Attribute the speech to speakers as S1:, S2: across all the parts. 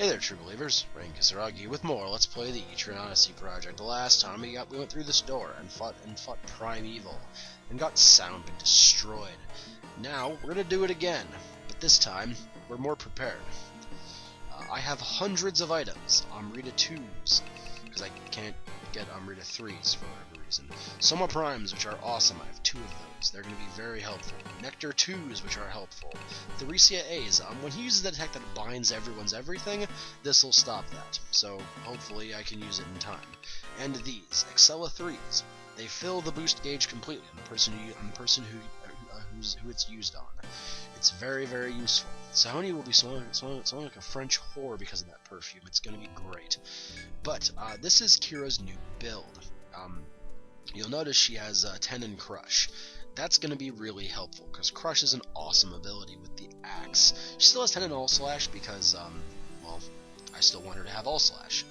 S1: Hey there, true believers. Rain Kisaragi with more. Let's play the Etrian Odyssey project. The last time we went through this door and fought Primevil and got sound and destroyed. Now we're gonna do it again, but this time we're more prepared. I have hundreds of items, Amrita 2s, because I can't get Amrita 3s for whatever reason. Soma Primes, which are awesome. I have 2 of those. They're going to be very helpful. Nectar 2s, which are helpful. Theresia A's. When he uses the attack that binds everyone's everything, this will stop that. So hopefully I can use it in time. And these, Excella 3s. They fill the boost gauge completely on the person who it's used on. It's very, very useful. Sahoni will be smelling like a French whore because of that perfume. It's going to be great. But this is Kira's new build. You'll notice she has 10 in Crush. That's going to be really helpful because Crush is an awesome ability with the axe. She still has 10 in All Slash because, well, I still want her to have All Slash.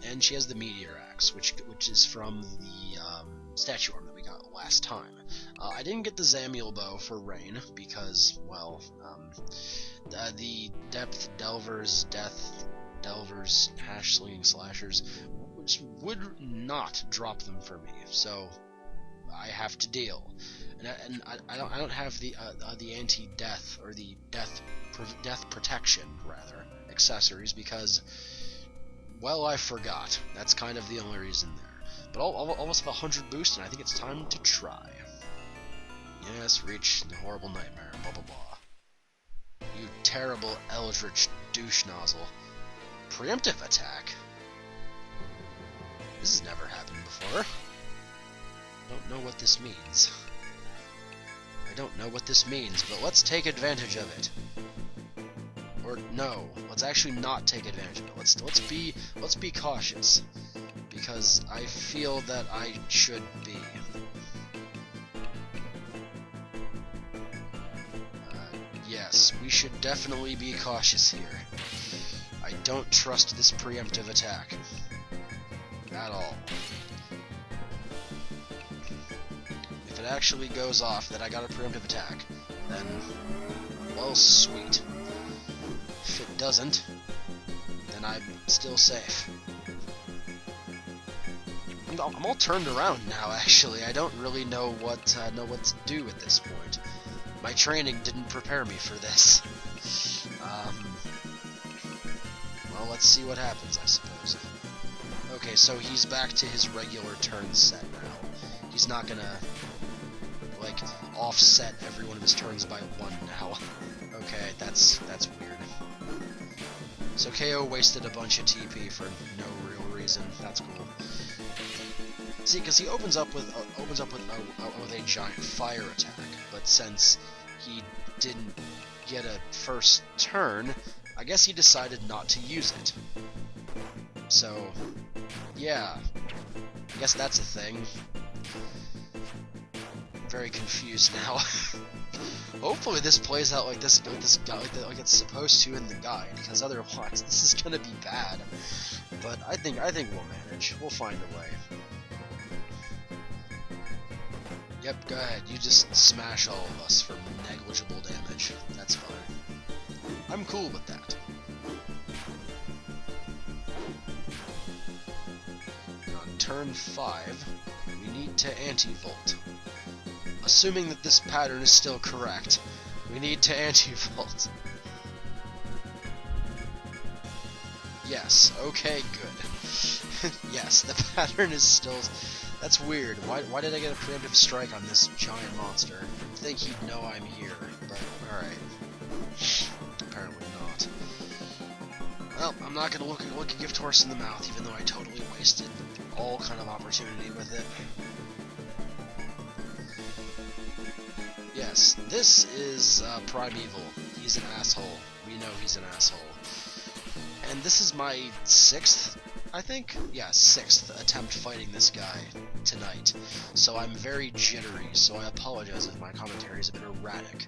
S1: And she has the Meteor Axe, which is from the statue arm that we got last time. I didn't get the Zamiel bow for Rain because, well, the Depth Delvers, Death Delvers, Hash Slinging Slashers would not drop them for me, so I have to deal. And I don't have the anti-death or the death protection rather accessories because, well, I forgot. That's kind of the only reason there. But I'll almost have 100 boost, and I think it's time to try. Yes, reach the horrible nightmare, blah blah blah. You terrible eldritch douche nozzle. Preemptive attack? This has never happened before. I don't know what this means. I don't know what this means, but let's take advantage of it. Or no, let's actually not take advantage of it. Let's be cautious. Because I feel that I should be. Yes, we should definitely be cautious here. I don't trust this preemptive attack. At all. If it actually goes off that I got a preemptive attack, then, well, sweet. If it doesn't, then I'm still safe. I'm all turned around now, actually. I don't really know what to do at this point. My training didn't prepare me for this. Well, let's see what happens, I suppose. Okay, so he's back to his regular turn set now. He's not gonna, like, offset every one of his turns by 1 now. Okay, that's weird. So KO wasted a bunch of TP for no real reason. That's cool. See, because he opens up with a giant fire attack, but since he didn't get a first turn, I guess he decided not to use it. So, yeah, I guess that's a thing. I'm very confused now. Hopefully this plays out like like it's supposed to in the guide, because otherwise this is gonna be bad. But I think we'll manage. We'll find a way. Yep, go ahead. You just smash all of us for negligible damage. That's fine. I'm cool with that. And on turn 5, we need to anti-volt. Assuming that this pattern is still correct, we need to anti-volt. Yes, okay, good. Yes, the pattern is still... That's weird. Why did I get a preemptive strike on this giant monster? I think he'd know I'm here, but alright. Apparently not. Well, I'm not gonna look a gift horse in the mouth, even though I totally wasted all kind of opportunity with it. Yes, this is Primevil. He's an asshole. We know he's an asshole. And this is my 6th, I think? Yeah, 6th attempt fighting this guy tonight. So I'm very jittery, so I apologize if my commentary is a bit erratic.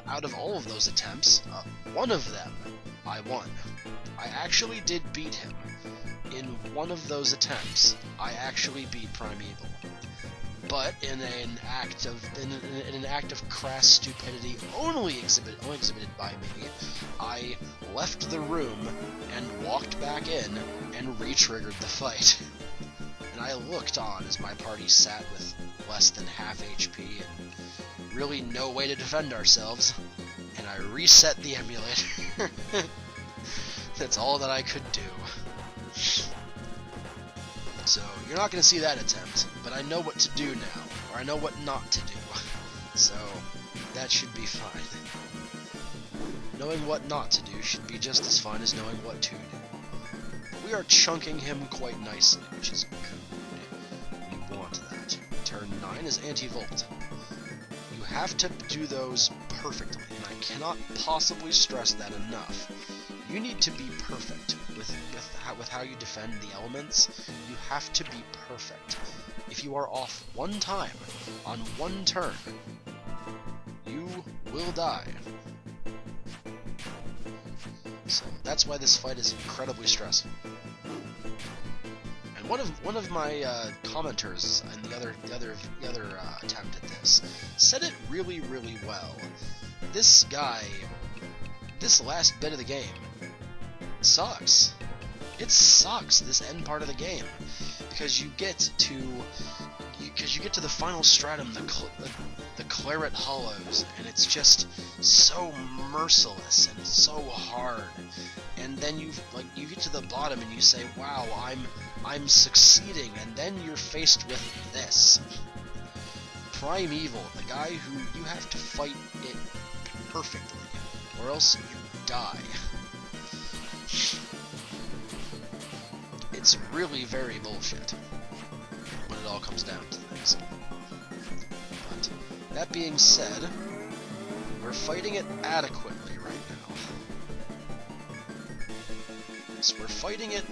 S1: Out of all of those attempts, one of them I won. I actually did beat him. In one of those attempts, I actually beat Primevil. But in an act of crass stupidity only exhibited by me, I left the room and walked back in and re-triggered the fight. And I looked on as my party sat with less than half HP and really no way to defend ourselves, and I reset the emulator. That's all that I could do. So, you're not going to see that attempt, but I know what to do now, or I know what not to do. So, that should be fine. Knowing what not to do should be just as fun as knowing what to do. But we are chunking him quite nicely, which is good. We want that. Turn 9 is anti-volt. You have to do those perfectly, and I cannot possibly stress that enough. You need to be perfect with how you defend the elements. You have to be perfect. If you are off one time, on one turn, you will die. So that's why this fight is incredibly stressful. And one of my commenters in the other attempt at this said it really well. This guy, this last bit of the game, sucks. It sucks, this end part of the game, because you get to the final stratum, the Claret Hollows, and it's just so merciless and so hard. And then you get to the bottom and you say, "Wow, I'm succeeding," and then you're faced with this. Primevil, the guy who you have to fight it perfectly, or else you die. It's really very bullshit when it all comes down to things. But that being said, we're fighting it adequately right now. So we're fighting it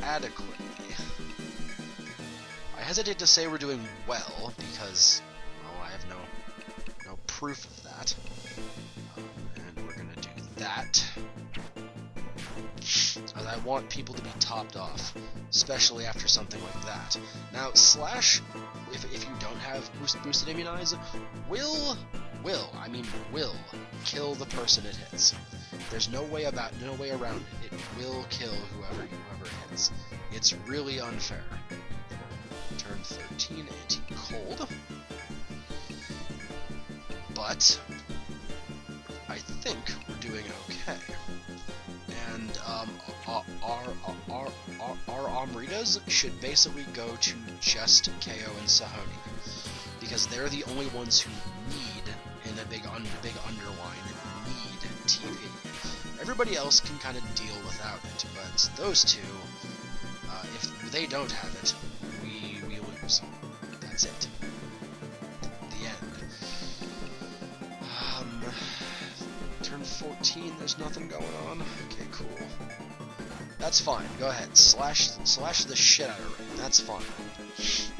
S1: adequately. I hesitate to say we're doing well because, well, I have no proof of that. And we're gonna do that. I want people to be topped off, especially after something like that. Now, Slash, if you don't have boosted immunize, will kill the person it hits. There's no way around it. It will kill whoever it hits. It's really unfair. Turn 13, anti-cold. But I think we're doing okay. And our Amritas should basically go to just KO and Sahoni, because they're the only ones who need, in a big underline, need TP. Everybody else can kind of deal without it, but those two, if they don't have it, we lose. That's it. The end. Turn 14, there's nothing going on. Okay, cool. That's fine. Go ahead. Slash the shit out of Rain. That's fine.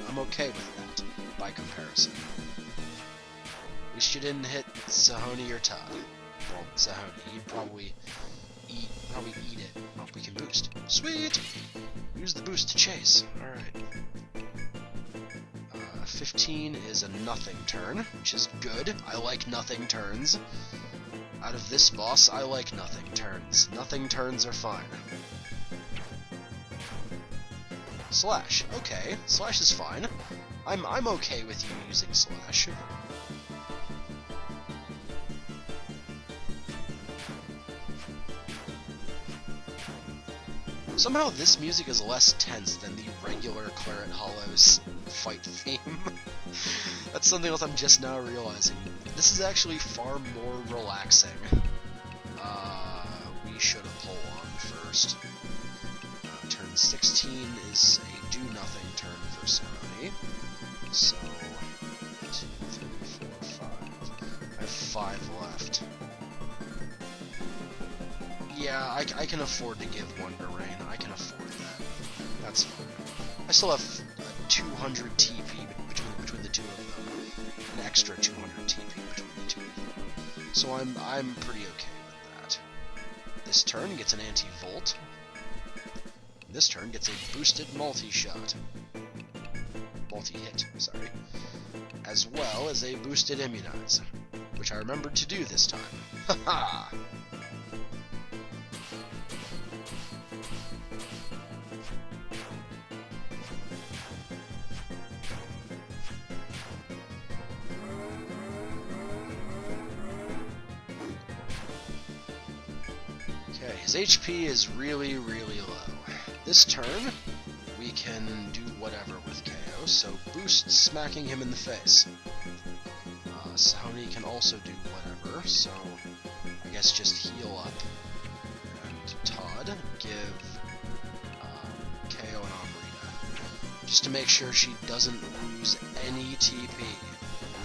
S1: I'm okay with that, by comparison. At least you didn't hit Sahoni or Todd. Well, Sahoni. He'd probably eat it. Oh, we can boost. Sweet! Use the boost to chase. Alright. 15 is a nothing turn, which is good. I like nothing turns. Out of this boss, I like nothing turns. Nothing turns are fine. Slash. Okay, Slash is fine. I'm okay with you using Slash. Somehow this music is less tense than the regular Claret Hollows fight theme. That's something else I'm just now realizing. This is actually far more relaxing. We should have pulled on first. Turn 16 is a do-nothing turn for Sony. So, 2, 3, 4, 5. I have 5 left. Yeah, I can afford to give one to Rain. I can afford that. That's fine. I still have 200 TP between the two of them. An extra 200 TP between the two of them. So I'm pretty okay with that. This turn gets an anti-volt. This turn gets a boosted multi-shot. multi-hit, sorry, as well as a boosted immunize, which I remembered to do this time. Haha! Okay, his HP is really, really low. This turn, we can do whatever with KO, so boost smacking him in the face. Sauni can also do whatever, so I guess just heal up. And Todd, give KO and Amrita, just to make sure she doesn't lose any TP.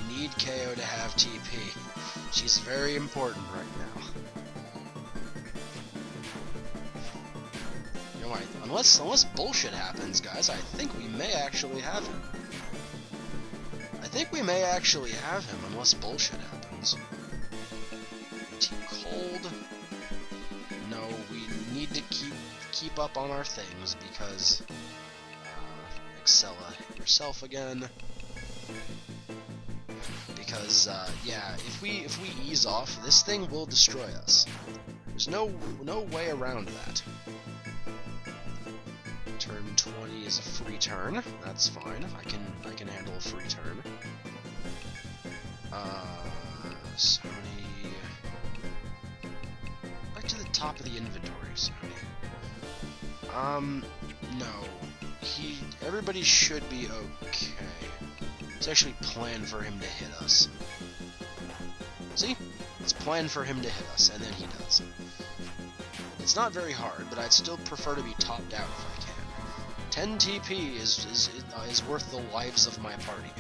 S1: We need KO to have TP. She's very important right now. You know, unless bullshit happens, guys, I think we may actually have him. I think we may actually have him, unless bullshit happens. Too cold. No, we need to keep up on our things, because Excella, hit yourself again. Because yeah, if we ease off, this thing will destroy us. There's no way around that. Turn 20 is a free turn. That's fine. I can handle a free turn. Sony. Back to the top of the inventory, Sony. No. Everybody should be okay. It's actually planned for him to hit us. See? It's planned for him to hit us, and then he does. It's not very hard, but I'd still prefer to be topped out if I can. 10 TP is worth the lives of my party.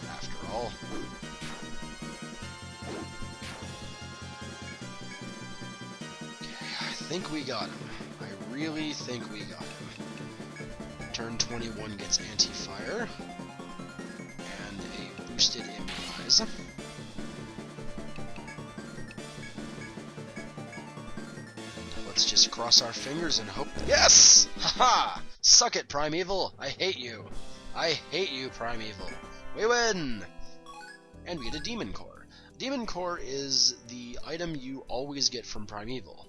S1: After all. Okay, I think we got him. I really think we got him. Turn 21 gets anti-fire. And a boosted immunize. Let's just cross our fingers and hope. Yes! Haha! Suck it, Primevil! I hate you! I hate you, Primevil! We win! And we get a Demon Core. Demon Core is the item you always get from Primevil.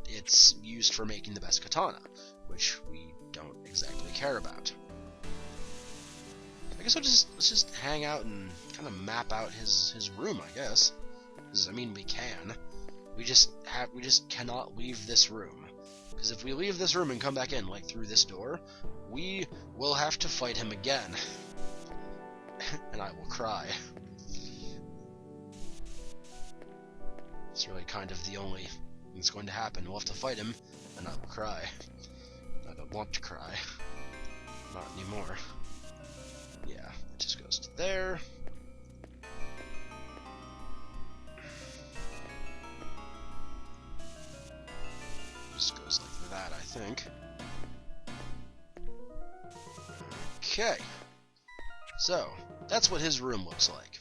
S1: It's used for making the best katana, which we don't exactly care about. I guess let's just hang out and kind of map out his room, I guess. 'Cause, I mean, we can. We just cannot leave this room. Because if we leave this room and come back in, like through this door, we will have to fight him again. And I will cry. It's really kind of the only thing that's going to happen. We'll have to fight him, and I will cry. I don't want to cry. Not anymore. Yeah, it just goes to there. Just goes like that, I think. Okay. So, that's what his room looks like.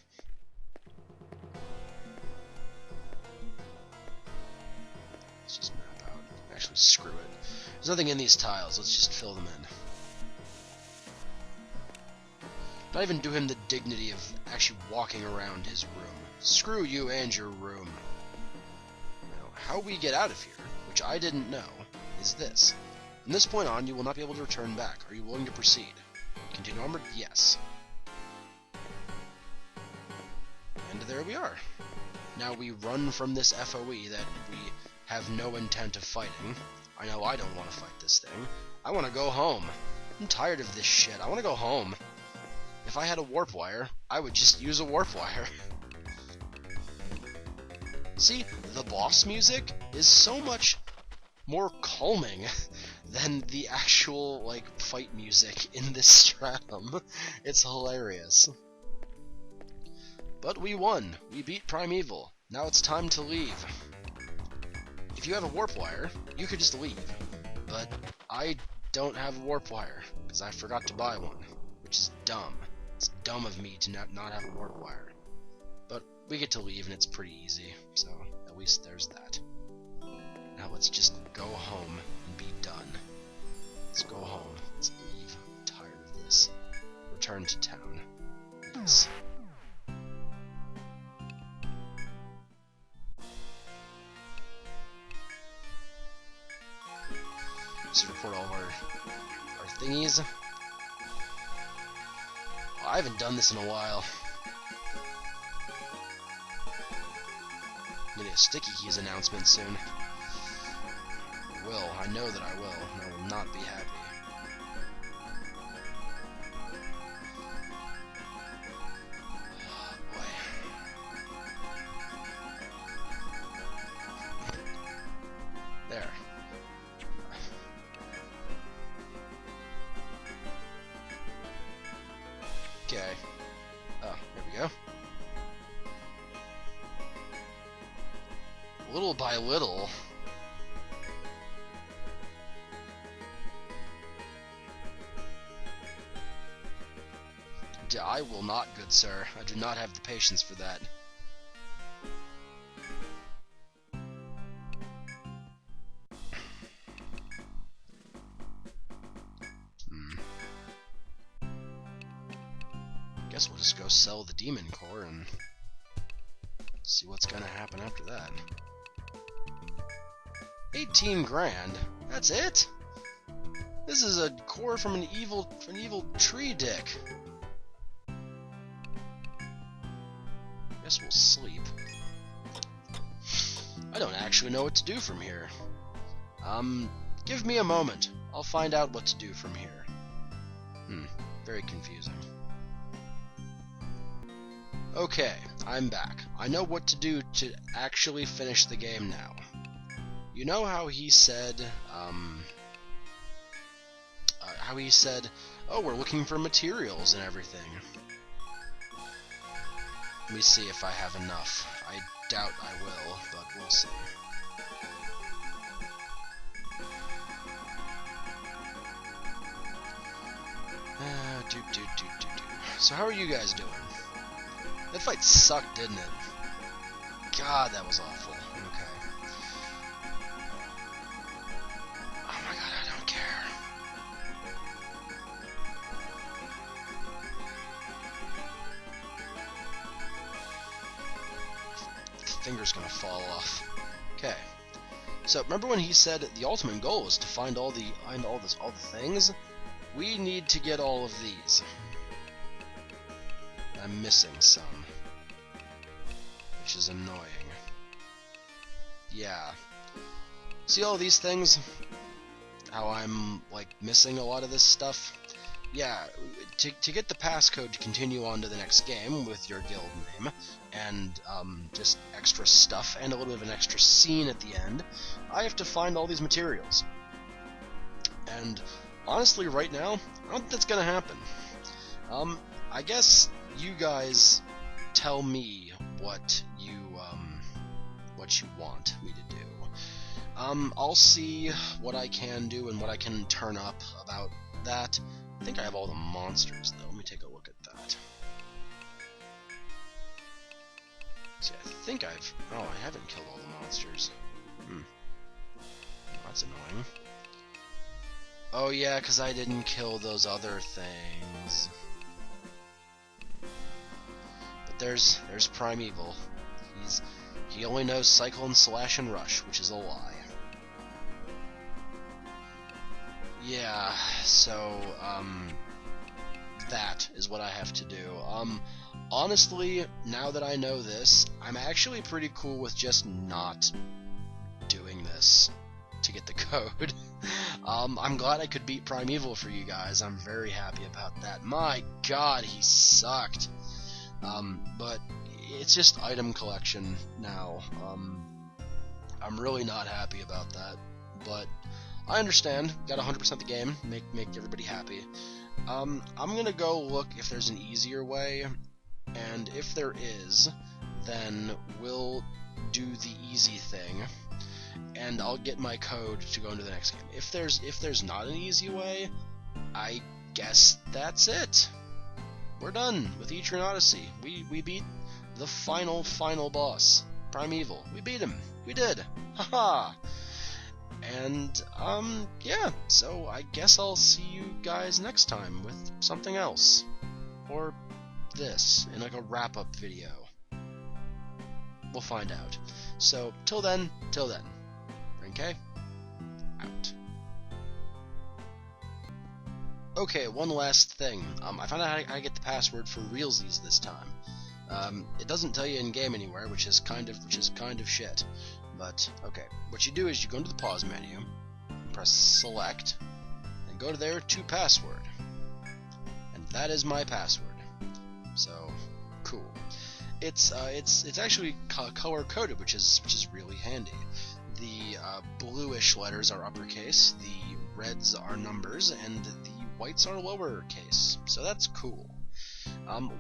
S1: Let's just map out. Actually, screw it. There's nothing in these tiles. Let's just fill them in. Not even do him the dignity of actually walking around his room. Screw you and your room. Now, how we get out of here, which I didn't know, is this. From this point on, you will not be able to return back. Are you willing to proceed? Continue onward? Yes. And there we are. Now we run from this FOE that we have no intent of fighting. I know I don't want to fight this thing. I want to go home. I'm tired of this shit. I want to go home. If I had a warp wire, I would just use a warp wire. See, the boss music is so much more calming than the actual, like, fight music in this stratum. It's hilarious. But we won. We beat Primevil. Now it's time to leave. If you have a warp wire, you could just leave. But I don't have a warp wire, because I forgot to buy one, which is dumb. It's dumb of me to not have a warp wire. But we get to leave, and it's pretty easy, so at least there's that. Now let's just go home and be done. Let's go home. Let's leave. I'm tired of this. return to town. Yes. Let's report all of our thingies. Oh, I haven't done this in a while. I'm getting a Sticky Keys announcement soon. I will. I know that I will. And I will not be happy. Oh, boy. There. Okay. Oh, there we go. Little by little. I will not, good sir. I do not have the patience for that. Guess we'll just go sell the demon core and see what's gonna happen after that. 18 grand? That's it? This is a core from an evil tree dick. Guess we'll sleep. I don't actually know what to do from here. Give me a moment. I'll find out what to do from here. Very confusing. Okay, I'm back. I know what to do to actually finish the game now. You know how he said, oh, we're looking for materials and everything. Let me see if I have enough. I doubt I will, but we'll see. So how are you guys doing? That fight sucked, didn't it? God, that was awful. Okay. Oh my god, I don't care. The finger's gonna fall off. Okay. So remember when he said the ultimate goal is to find all the things? We need to get all of these. I'm missing some, which is annoying. Yeah. See all these things? How I'm, like, missing a lot of this stuff? Yeah, to get the passcode to continue on to the next game with your guild name, and, just extra stuff, and a little bit of an extra scene at the end, I have to find all these materials. And, honestly, right now, I don't think that's gonna happen. I guess you guys tell me what you want me to do. I'll see what I can do and what I can turn up about that. I think I have all the monsters though. Let me take a look at that. See, I think I've... Oh, I haven't killed all the monsters. That's annoying. Oh yeah, because I didn't kill those other things. There's Primevil. He only knows Cyclone, Slash, and Rush, which is a lie. Yeah, so, that is what I have to do. Honestly, now that I know this, I'm actually pretty cool with just not doing this to get the code. I'm glad I could beat Primevil for you guys. I'm very happy about that. My god, he sucked. But it's just item collection now. I'm really not happy about that, but I understand. Got 100% the game, make everybody happy. I'm gonna go look if there's an easier way, and if there is, then we'll do the easy thing, and I'll get my code to go into the next game. If there's not an easy way, I guess that's it. We're done with Etrian Odyssey. We beat the final boss, Primevil. We beat him. We did. Haha. And yeah. So I guess I'll see you guys next time with something else. or this in like a wrap-up video? We'll find out. So, till then, okay? Out. Okay, one last thing. I found out how to get the password for realsies this time. It doesn't tell you in game anywhere, which is kind of shit. But okay, what you do is you go into the pause menu, press select, and go to there to password. And that is my password. So cool. It's actually color coded, which is really handy. The bluish letters are uppercase, the reds are numbers, and the whites are lowercase. So that's cool.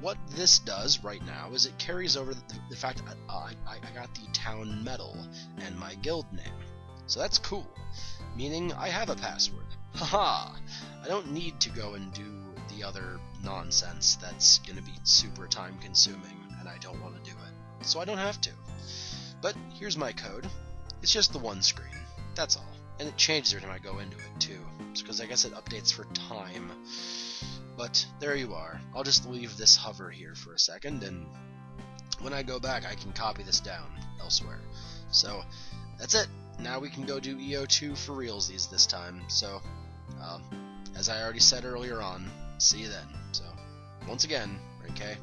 S1: What this does right now is it carries over the fact that I got the town medal and my guild name. So that's cool, meaning I have a password. Haha! I don't need to go and do the other nonsense that's gonna be super time consuming, and I don't want to do it. So I don't have to. But here's my code. It's just the one screen. That's all. And it changes every time I go into it too, because I guess it updates for time. But there you are. I'll just leave this hover here for a second, and when I go back I can copy this down elsewhere. So that's it. Now we can go do EO2 for realsies this time. So as I already said earlier on, see you then. So once again, okay?